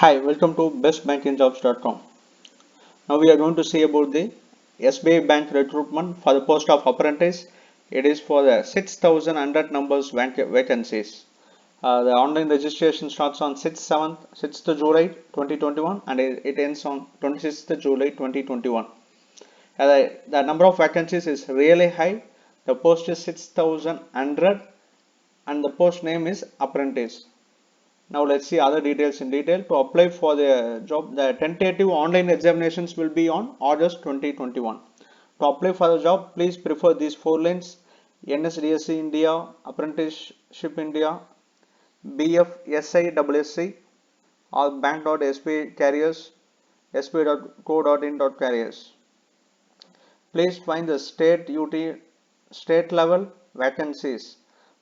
Hi, welcome to bestbankingjobs.com. Now we are going to see about the SBI Bank recruitment for the post of apprentice. It is for the 6,100 numbers vacancies. The online registration starts on 6th July 2021 and it ends on 26th July 2021. The number of vacancies is really high. The post is 6,100 and the post name is apprentice. Now let's see other details in detail. To apply for the job, the tentative online examinations will be on August 2021. To apply for the job, please prefer these four links: NSDSC India, Apprenticeship India, BFSISSC, or bank.sbi carriers, sbi.co.in.carriers. Please find the state level vacancies.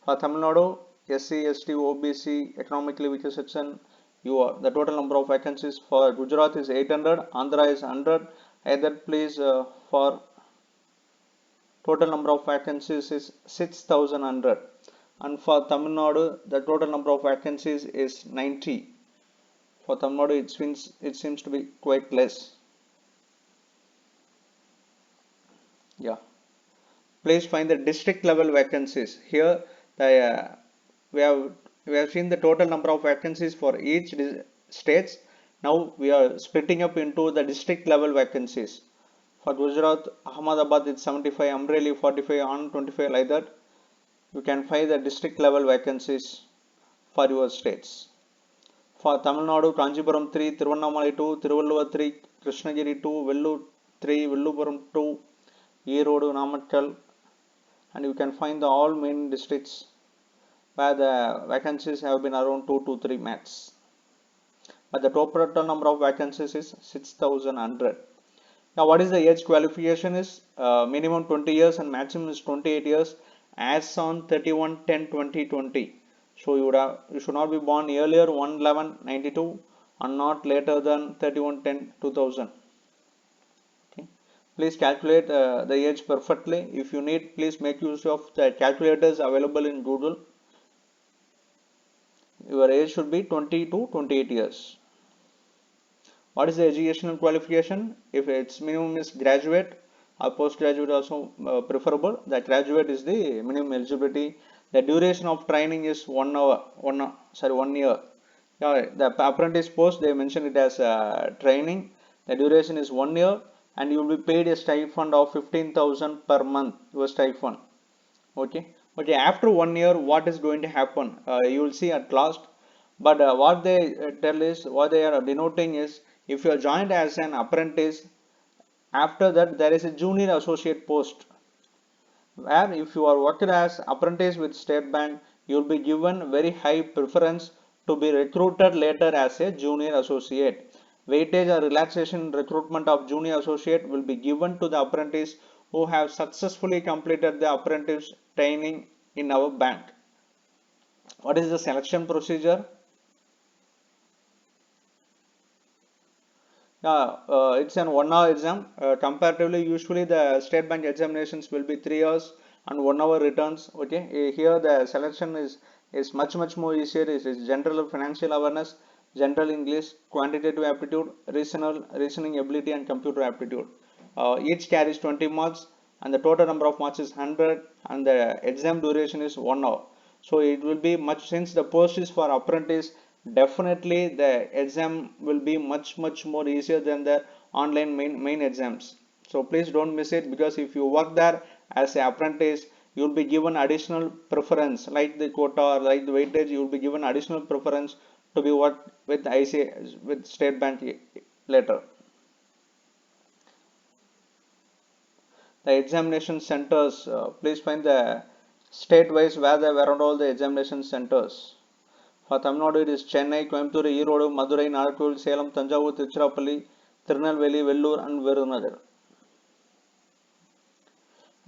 For Tamil Nadu, SC, ST, OBC, economically weaker section, the total number of vacancies for Gujarat is 800, Andhra is 100. Either please for total number of vacancies is 6,100, and for Tamil Nadu the total number of vacancies is 90. For Tamil Nadu it seems to be quite less. Yeah. Please find the district level vacancies. Here the we have we have seen the total number of vacancies for each states. Now we are splitting up into the district level vacancies. For Gujarat, Ahmedabad is 75, Amreli 45, on 25 like that. You can find the district level vacancies for your states. For Tamil Nadu, Kanjipuram 3, Tiruvannamalai 2, Tiruvallur 3, Krishnagiri 2, Vellore 3, Villupuram 2, Erode, Namakkal, and you can find the all main districts where the vacancies have been around 2 to 3 max. But the total number of vacancies is 6,100. Now, what is the age qualification is minimum 20 years and maximum is 28 years as on 31/10/2020. So you should not be born earlier 1/11/92 and not later than 31/10/2000. Okay. Please calculate the age perfectly. If you need, please make use of the calculators available in Google. Your age should be 20 to 28 years. What is the educational qualification? If its minimum is graduate or postgraduate also preferable. The graduate is the minimum eligibility. The duration of training is 1 year. Yeah, the apprentice post they mentioned it as training. The duration is 1 year and you will be paid a stipend of 15,000 per month. Your stipend. Okay. After 1 year, what is going to happen? You will see at last. But what they tell is, what they are denoting is, if you are joined as an apprentice, after that there is a junior associate post, where if you are working as apprentice with State Bank, you will be given very high preference to be recruited later as a junior associate. Weightage or relaxation in recruitment of junior associate will be given to the apprentice who have successfully completed the apprentice training in our bank. What is the selection procedure? Yeah, it's an 1 hour exam. Comparatively, usually the State Bank examinations will be 3 hours and 1 hour returns. Okay, here the selection is much more easier. It is general financial awareness, general English, quantitative aptitude, reasoning ability, and computer aptitude. Each carries 20 marks, and the total number of marks is 100, and the exam duration is 1 hour. So it will be much, since the post is for apprentice, definitely the exam will be much more easier than the online main exams. So please don't miss it, because if you work there as an apprentice, you'll be given additional preference like the quota or like the weightage. You'll be given additional preference to be work with with State Bank later. The examination centers, please find the state wise where they were around all the examination centers. For Tamil Nadu, it is Chennai, Coimbatore, Erode, Madurai, Nagpur, Salem, Tanjavur, Tiruchirappalli, Tirunelveli, Vellore, and Virudunagar.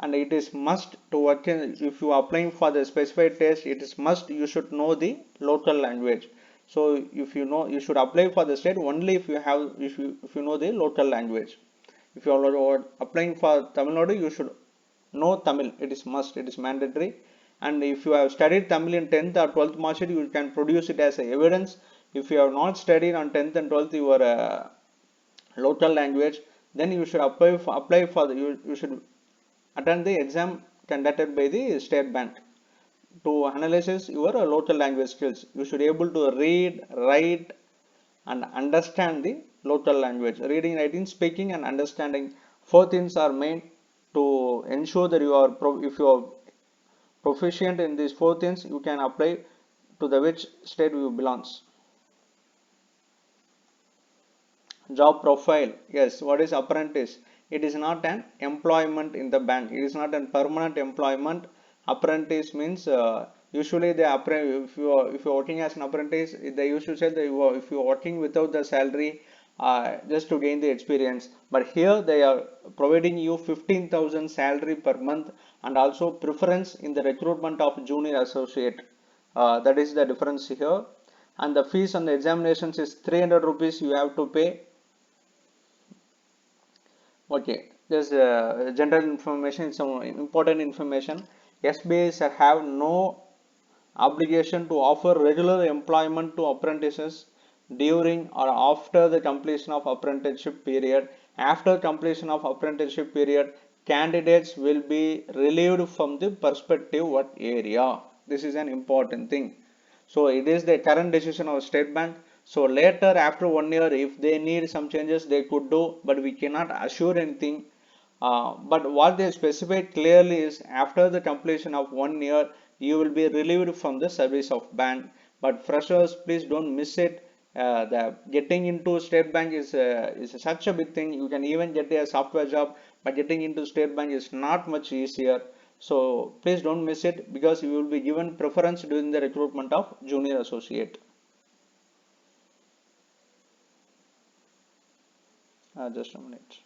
And it is must to work in, if you are applying for the specified test, it is must you should know the local language. So if you know, you should apply for the state only if you know the local language. If you are applying for Tamil Nadu, you should know Tamil. It is must. It is mandatory. And if you have studied Tamil in 10th or 12th mark sheet, you can produce it as a evidence. If you have not studied on 10th and 12th your local language, then you should apply for the, you should attend the exam conducted by the State Bank to analyze your local language skills. You should able to read, write, and understand the local language. Reading, writing, speaking, and understanding. Four things are main to ensure that you are if you are proficient in these four things, you can apply to the which state you belongs. Job profile. Yes, what is apprentice? It is not an employment in the bank. It is not a permanent employment. Apprentice means usually the if you are working as an apprentice, they used to say that if you are working without the salary just to gain the experience. But here they are providing you 15,000 salary per month and also preference in the recruitment of junior associate. That is the difference here. And the fees on the examinations is 300 rupees you have to pay. Okay, there's general information, some important information. SBIs have no obligation to offer regular employment to apprentices during or after the completion of apprenticeship period. After completion of apprenticeship period, candidates will be relieved from the perspective work area. This is an important thing. So it is the current decision of State Bank. So later after 1 year, if they need some changes, they could do, but we cannot assure anything. But what they specify clearly is after the completion of 1 year, you will be relieved from the service of bank. But freshers, please don't miss it. The getting into State Bank is such a big thing. You can even get a software job, but getting into State Bank is not much easier. So please don't miss it because you will be given preference during the recruitment of junior associate. Just a minute.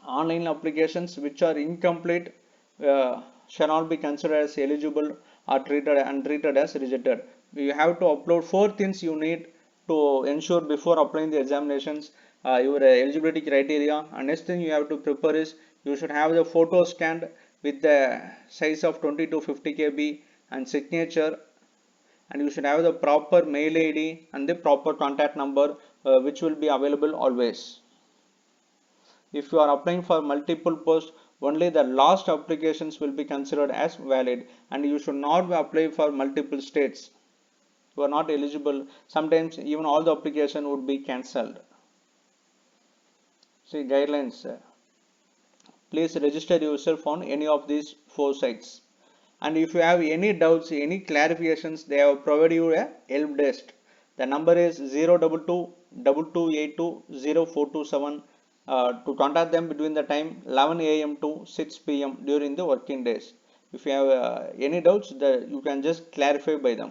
Online applications which are incomplete shall not be considered as eligible or treated as rejected. You have to upload four things you need to ensure before applying the examinations. Your eligibility criteria, and next thing you have to prepare is you should have the photo scanned with the size of 20 to 50 kb and signature, and you should have the proper mail ID and the proper contact number which will be available always. If you are applying for multiple posts, only the last applications will be considered as valid, and you should not apply for multiple states. You are not eligible. Sometimes even all the application would be cancelled. See guidelines. Please register yourself on any of these four sites. And if you have any doubts, any clarifications, they have provided you a help desk. The number is 02222820427. To contact them between the time 11 a.m. to 6 p.m. during the working days. If you have any doubts, you can just clarify by them.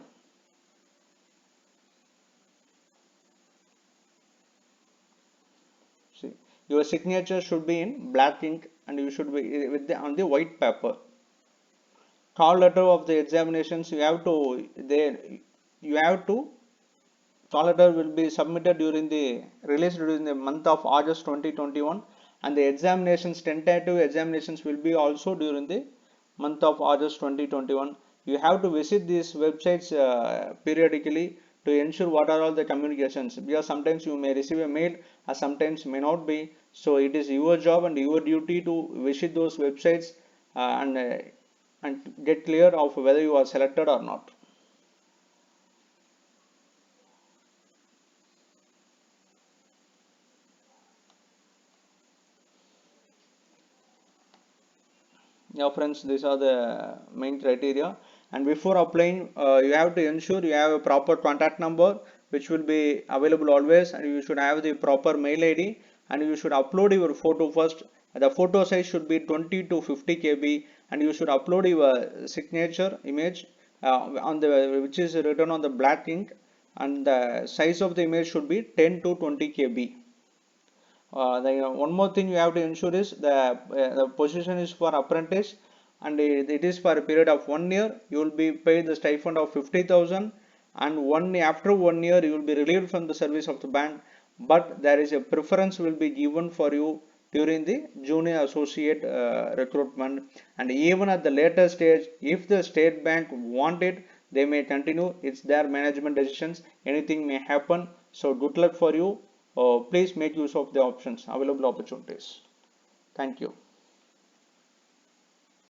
See, your signature should be in black ink and you should be with on the white paper. Call letter of the examinations you have to call letter will be submitted released during the month of August 2021, and the examinations, tentative examinations will be also during the month of August 2021. You have to visit these websites periodically to ensure what are all the communications, because sometimes you may receive a mail or sometimes may not be. So it is your job and your duty to visit those websites and get clear of whether you are selected or not. Yeah friends, these are the main criteria, and before applying you have to ensure you have a proper contact number which will be available always, and you should have the proper mail ID, and you should upload your photo first. The photo size should be 20 to 50 kb, and you should upload your signature image on the which is written on the black ink, and the size of the image should be 10 to 20 kb. One more thing you have to ensure is the position is for apprentice, and it is for a period of 1 year. You will be paid the stipend of 50,000, and after 1 year you will be relieved from the service of the bank. But there is a preference will be given for you during the junior associate recruitment, and even at the later stage, if the State Bank want it, they may continue. It's their management decisions. Anything may happen. So good luck for you. Please make use of the options, available opportunities. Thank you.